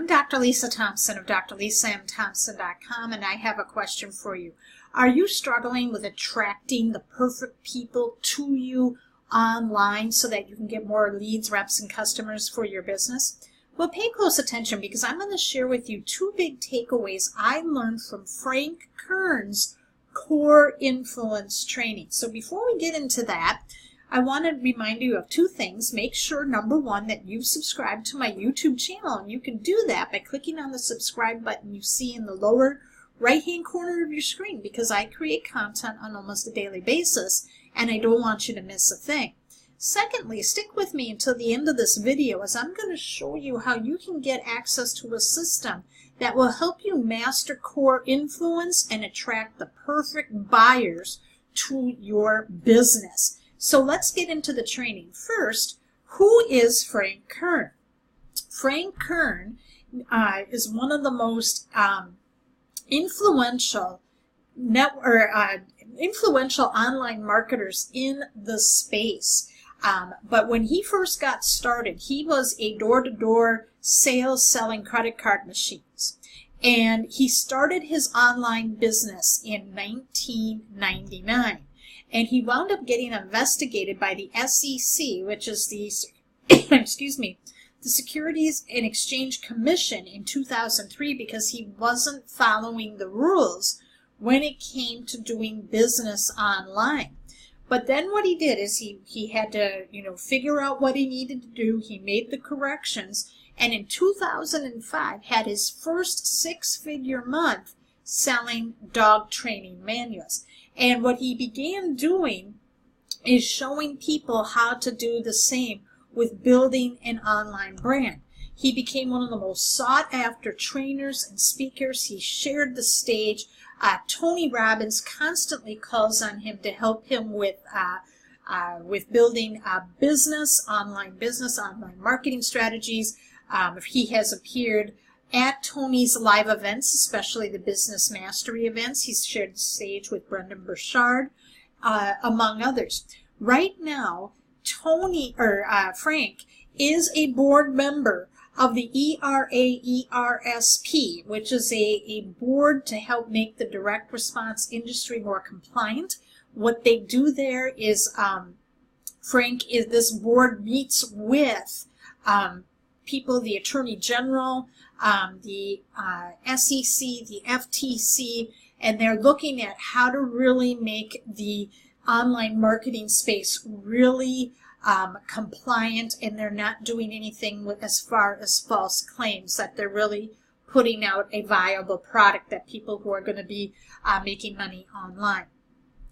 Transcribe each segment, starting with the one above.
I'm Dr. Lisa Thompson of drlisamthompson.com, and I have a question for you. Are you struggling with attracting the perfect people to you online so that you can get more leads, reps, and customers for your business? Well, pay close attention because I'm going to share with you two big takeaways I learned from Frank Kern's Core Influence training. So before we get into that, I want to remind you of two things. Make sure, number one, that you've subscribed to my YouTube channel, and you can do that by clicking on the subscribe button you see in the lower right-hand corner of your screen, because I create content on almost a daily basis, and I don't want you to miss a thing. Secondly, stick with me until the end of this video, as I'm going to show you how you can get access to a system that will help you master core influence and attract the perfect buyers to your business. So let's get into the training. First, who is Frank Kern? Frank Kern is one of the most influential online marketers in the space. But when he first got started, he was a door-to-door sales selling credit card machines. And he started his online business in 1999. And he wound up getting investigated by the SEC, which is the the Securities and Exchange Commission, in 2003, because he wasn't following the rules when it came to doing business online. But then what he did is he had to, figure out what he needed to do. He made the corrections, and in 2005 had his first six-figure month selling dog training manuals. And what he began doing is showing people how to do the same with building an online brand. He became one of the most sought-after trainers and speakers. He shared the stage. Tony Robbins constantly calls on him to help him with building a business, online marketing strategies. He has appeared at Tony's live events, especially the business mastery events. He's shared the stage with Brendon, Burchard, among others. Right now, Frank is a board member of the ERAERSP, which is a board to help make the direct response industry more compliant. What they do there is, this board meets with people, the Attorney General, the SEC, the FTC, and they're looking at how to really make the online marketing space really compliant, and they're not doing anything with as far as false claims, that they're really putting out a viable product that people who are going to be making money online.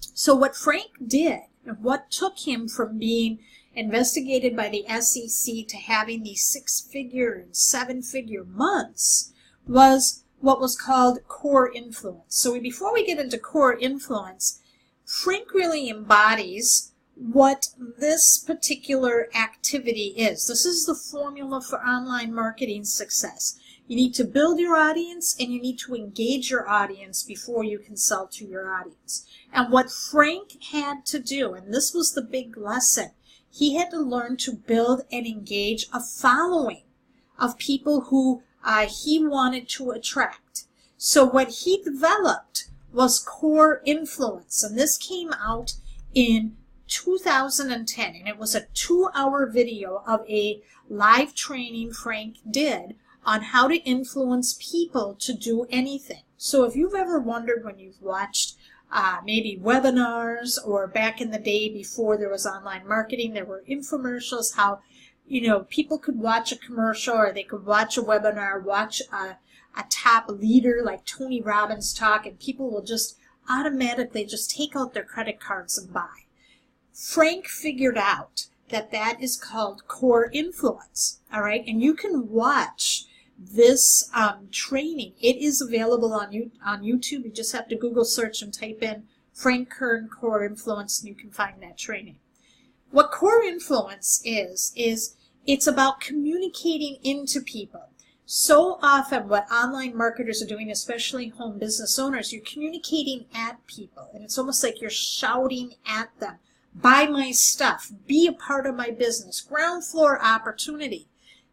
So what Frank did, and what took him from being investigated by the SEC to having these six-figure and seven-figure months, was what was called core influence. So before we get into core influence, Frank really embodies what this particular activity is. This is the formula for online marketing success. You need to build your audience, and you need to engage your audience before you can sell to your audience. And what Frank had to do, and this was the big lesson, he had to learn to build and engage a following of people who he wanted to attract. So what he developed was core influence, and this came out in 2010, and it was a 2-hour video of a live training Frank did on how to influence people to do anything. So if you've ever wondered, when you've watched maybe webinars, or back in the day before there was online marketing, there were infomercials, how people could watch a commercial, or they could watch a webinar, watch a top leader like Tony Robbins talk, and people will just automatically just take out their credit cards and buy. Frank figured out that that is called core influence, all right? And you can watch this training. It is available on YouTube. You just have to Google search and type in Frank Kern Core Influence, and you can find that training. What core influence is it's about communicating into people. So often what online marketers are doing, especially home business owners, you're communicating at people, and it's almost like you're shouting at them. Buy my stuff, be a part of my business, ground floor opportunity,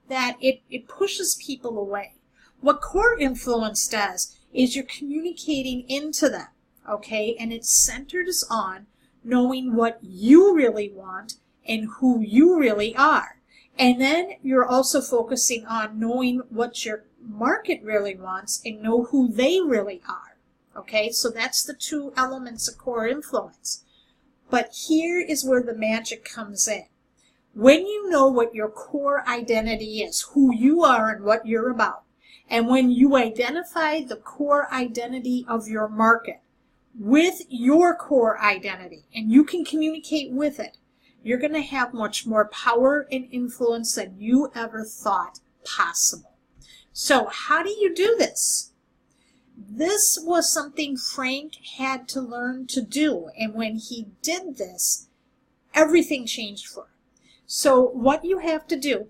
that it pushes people away. What core influence does is you're communicating into them, okay? And it centers on knowing what you really want and who you really are. And then you're also focusing on knowing what your market really wants and know who they really are, okay? So that's the two elements of core influence. But here is where the magic comes in. When you know what your core identity is, who you are and what you're about, and when you identify the core identity of your market with your core identity, and you can communicate with it, you're going to have much more power and influence than you ever thought possible. So how do you do this? This was something Frank had to learn to do, and when he did this, everything changed for him. So what you have to do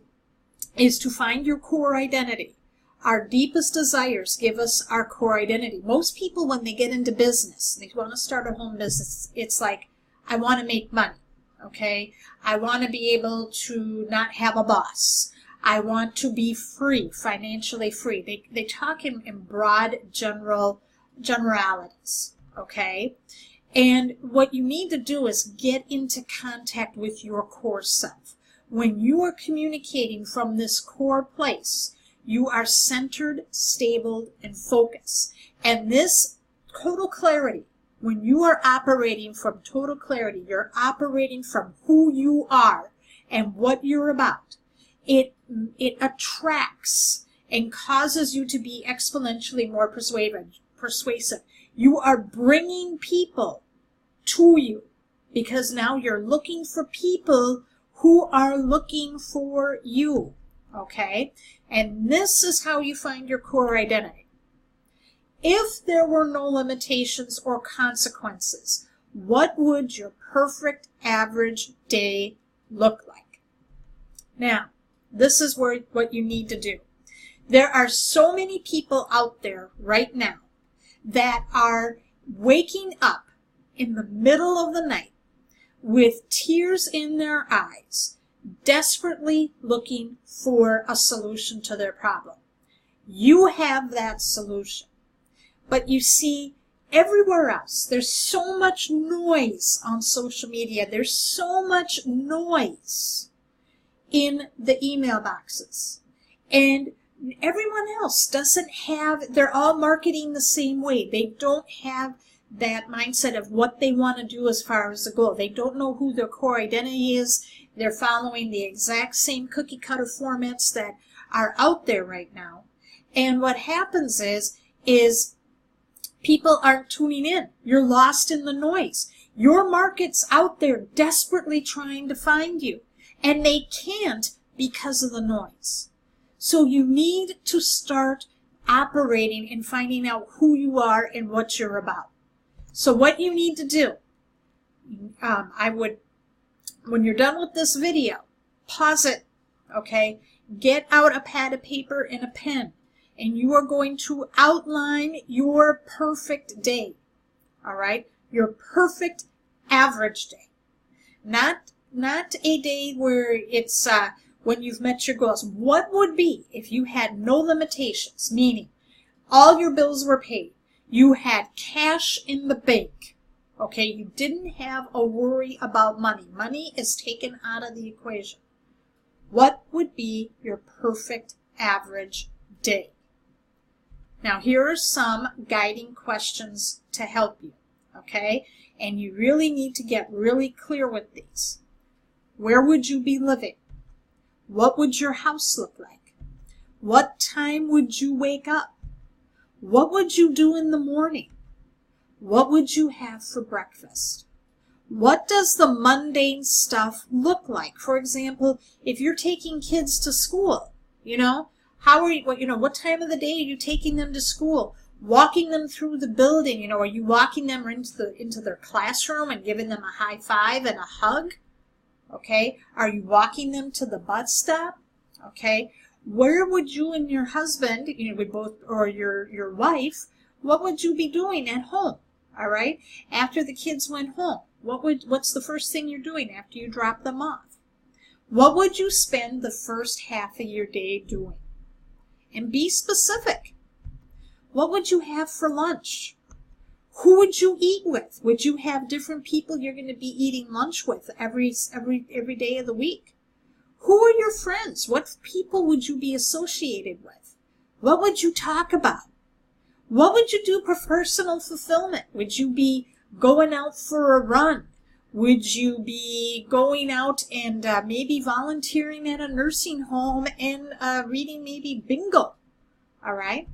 is to find your core identity. Our deepest desires give us our core identity. Most people, when they get into business, they want to start a home business, it's like, I want to make money, okay? I want to be able to not have a boss. I want to be free, financially free. They talk in broad generalities, okay? And what you need to do is get into contact with your core self. When you are communicating from this core place, you are centered, stable, and focused. And this total clarity, when you are operating from total clarity, you're operating from who you are and what you're about. It attracts and causes you to be exponentially more persuasive. You are bringing people to you because now you're looking for people who are looking for you, okay? And this is how you find your core identity. If there were no limitations or consequences, what would your perfect average day look like? Now, this is what you need to do. There are so many people out there right now that are waking up in the middle of the night with tears in their eyes, desperately looking for a solution to their problem. You have that solution. But you see, everywhere else, there's so much noise on social media. There's so much noise in the email boxes. And everyone else doesn't have, they're all marketing the same way. They don't have that mindset of what they want to do as far as the goal. They don't know who their core identity is. They're following the exact same cookie cutter formats that are out there right now. And what happens is people aren't tuning in. You're lost in the noise. Your market's out there desperately trying to find you, and they can't because of the noise. So you need to start operating and finding out who you are and what you're about. So what you need to do, when you're done with this video, pause it, okay? Get out a pad of paper and a pen, and you are going to outline your perfect day, all right? Your perfect average day. Not a day where it's when you've met your goals. What would be if you had no limitations, meaning all your bills were paid, you had cash in the bank, okay? You didn't have a worry about money. Money is taken out of the equation. What would be your perfect average day? Now, here are some guiding questions to help you, okay? And you really need to get really clear with these. Where would you be living? What would your house look like? What time would you wake up? What would you do in the morning? What would you have for breakfast? What does the mundane stuff look like? For example, if you're taking kids to school, what time of the day are you taking them to school? Walking them through the building, are you walking them into their classroom and giving them a high five and a hug? Okay, are you walking them to the bus stop? Okay, where would you and your husband, or your wife, what would you be doing at home? All right, after the kids went home, what's the first thing you're doing after you drop them off? What would you spend the first half of your day doing? And be specific. What would you have for lunch? Who would you eat with? Would you have different people you're going to be eating lunch with every day of the week? Who are your friends? What people would you be associated with? What would you talk about? What would you do for personal fulfillment? Would you be going out for a run? Would you be going out and maybe volunteering at a nursing home and reading maybe bingo? All right?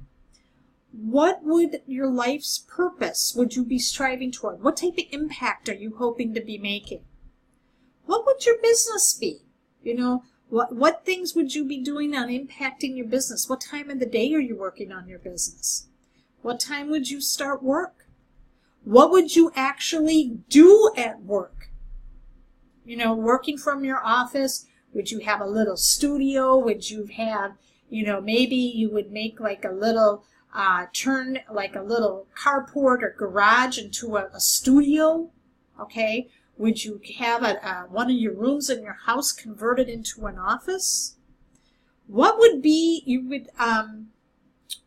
What would your life's purpose would you be striving toward? What type of impact are you hoping to be making? What would your business be? You know, what things would you be doing on impacting your business? What time of the day are you working on your business? What time would you start work? What would you actually do at work? You know, working from your office, would you have a little studio? Would you have, you know, maybe you would make like a little, turn like a little carport or garage into a studio, okay? Would you have one of your rooms in your house converted into an office? What would be, you would,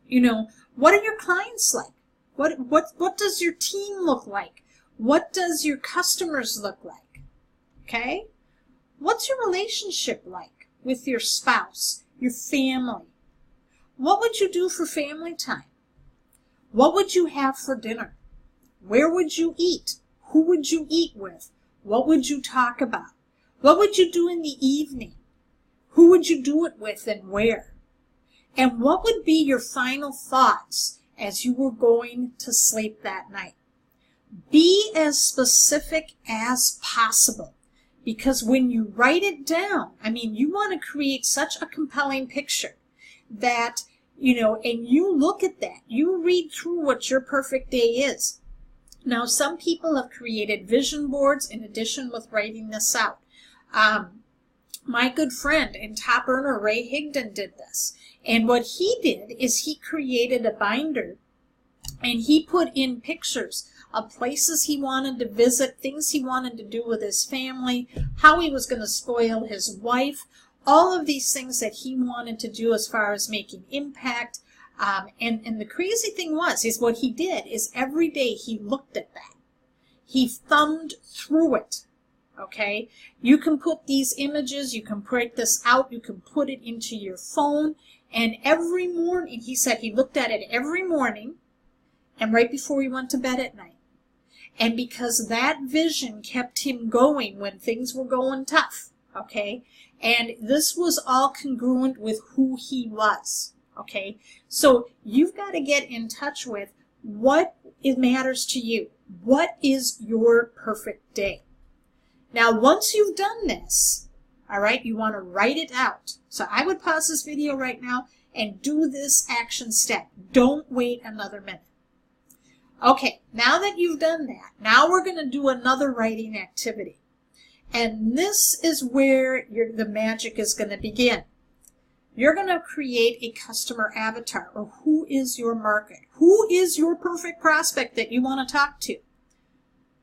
you know, what are your clients like? What does your team look like? What does your customers look like? Okay? What's your relationship like with your spouse, your family? What would you do for family time? What would you have for dinner? Where would you eat? Who would you eat with? What would you talk about? What would you do in the evening? Who would you do it with and where? And what would be your final thoughts as you were going to sleep that night? Be as specific as possible, because when you write it down, I mean, you want to create such a compelling picture that, you know, and you look at that, you read through what your perfect day is. Now, some people have created vision boards in addition with writing this out. My good friend and top earner Ray Higdon did this. And what he did is he created a binder and he put in pictures of places he wanted to visit, things he wanted to do with his family, how he was going to spoil his wife, all of these things that he wanted to do as far as making impact. And the crazy thing is what he did is every day he looked at that. He thumbed through it. Okay? You can put these images, you can print this out, you can put it into your phone, and every morning, he said he looked at it every morning and right before he went to bed at night. And because that vision kept him going when things were going tough, okay? And this was all congruent with who he was, okay? So you've got to get in touch with what it matters to you. What is your perfect day? Now, once you've done this, all right, you want to write it out. So I would pause this video right now and do this action step. Don't wait another minute. Okay, now that you've done that, now we're going to do another writing activity. And this is where the magic is going to begin. You're going to create a customer avatar, or who is your market? Who is your perfect prospect that you want to talk to?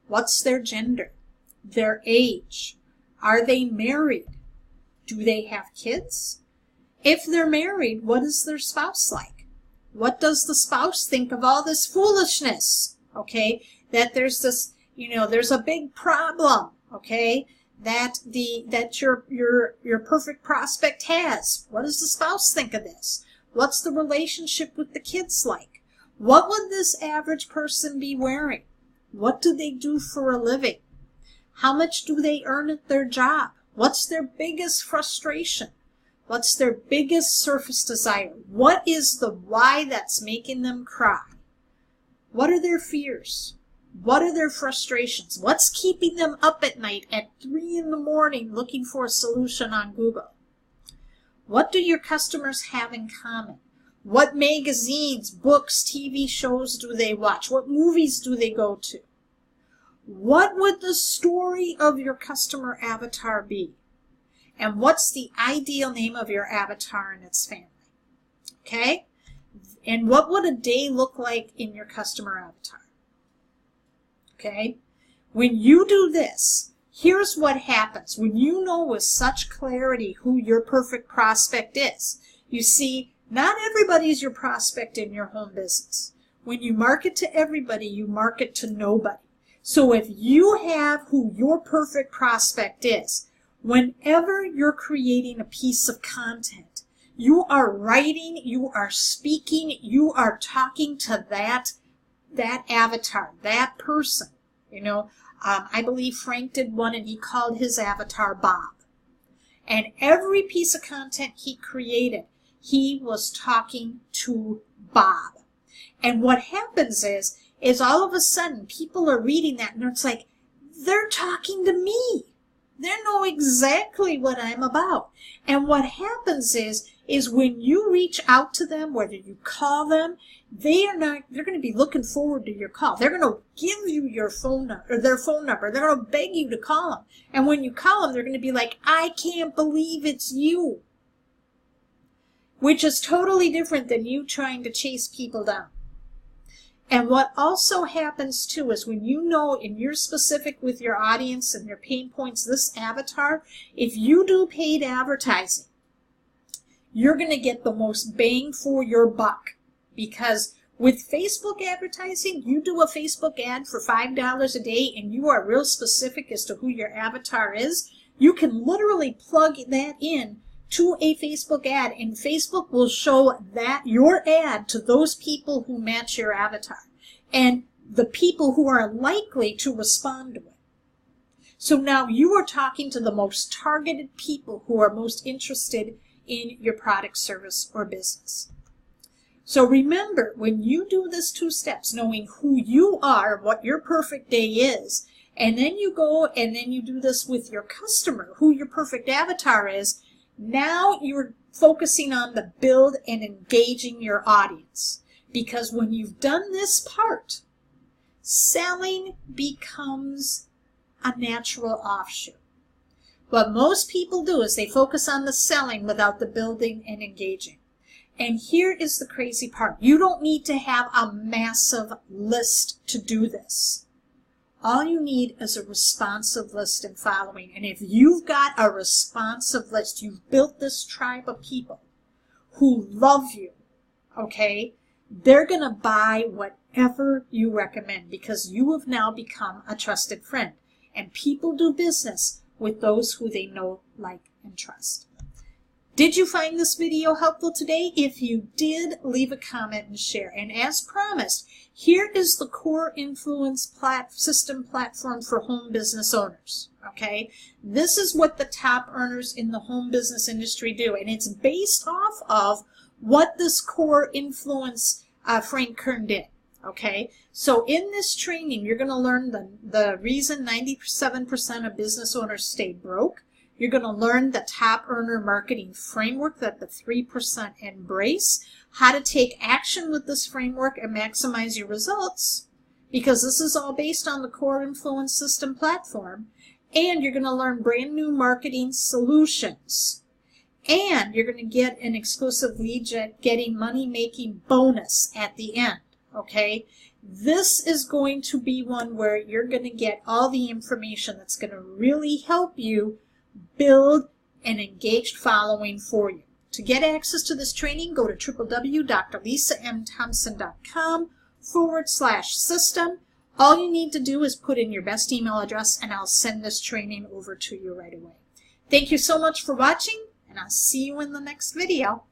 What's their gender? Their age? Are they married? Do they have kids? If they're married, what is their spouse like? What does the spouse think of all this foolishness? Okay, that there's this, you know, there's a big problem, okay, that your perfect prospect has. What does the spouse think of this? What's the relationship with the kids like? What would this average person be wearing? What do they do for a living? How much do they earn at their job? What's their biggest frustration? What's their biggest surface desire? What is the why that's making them cry? What are their fears? What are their frustrations? What's keeping them up at night at 3 in the morning looking for a solution on Google? What do your customers have in common? What magazines, books, TV shows do they watch? What movies do they go to? What would the story of your customer avatar be? And what's the ideal name of your avatar and its family? Okay? And what would a day look like in your customer avatar? Okay? When you do this, here's what happens. When you know with such clarity who your perfect prospect is, you see, Not everybody is your prospect in your home business. When you market to everybody, you market to nobody. So if you have who your perfect prospect is, whenever you're creating a piece of content, you are writing, you are speaking, you are talking to that avatar, that person. You know, I believe Frank did one and he called his avatar Bob. And every piece of content he created, he was talking to Bob. And what happens is all of a sudden people are reading that and it's like, they're talking to me. They know exactly what I'm about. And what happens is when you reach out to them, whether you call them, they're going to be looking forward to your call. They're going to give you your phone number, or their phone number. They're going to beg you to call them. And when you call them, they're going to be like, I can't believe it's you. Which is totally different than you trying to chase people down. And what also happens too is when you know and you're specific with your audience and your pain points, this avatar, if you do paid advertising, you're going to get the most bang for your buck. Because with Facebook advertising, you do a Facebook ad for $5 a day and you are real specific as to who your avatar is, you can literally plug that in to a Facebook ad, and Facebook will show that your ad to those people who match your avatar and the people who are likely to respond to it. So now you are talking to the most targeted people who are most interested in your product, service, or business. So remember, when you do this 2 steps, knowing who you are, what your perfect day is, and then you go and then you do this with your customer, who your perfect avatar is, now you're focusing on the build and engaging your audience. Because when you've done this part, selling becomes a natural offshoot. What most people do is they focus on the selling without the building and engaging. And here is the crazy part. You don't need to have a massive list to do this. All you need is a responsive list and following. And if you've got a responsive list, you've built this tribe of people who love you, okay? They're going to buy whatever you recommend because you have now become a trusted friend. And people do business with those who they know, like, and trust. Did you find this video helpful today? If you did, leave a comment and share. And as promised, here is the core influence system platform for home business owners. Okay? This is what the top earners in the home business industry do. And it's based off of what this core influence Frank Kern did. Okay? So in this training, you're going to learn the reason 97% of business owners stay broke. You're going to learn the top earner marketing framework that the 3% embrace, how to take action with this framework and maximize your results, because this is all based on the core influence system platform. And you're going to learn brand new marketing solutions. And you're going to get an exclusive lead getting money making bonus at the end. Okay? This is going to be one where you're going to get all the information that's going to really help you build an engaged following for you. To get access to this training, go to www.drlisamthompson.com/system. All you need to do is put in your best email address and I'll send this training over to you right away. Thank you so much for watching, and I'll see you in the next video.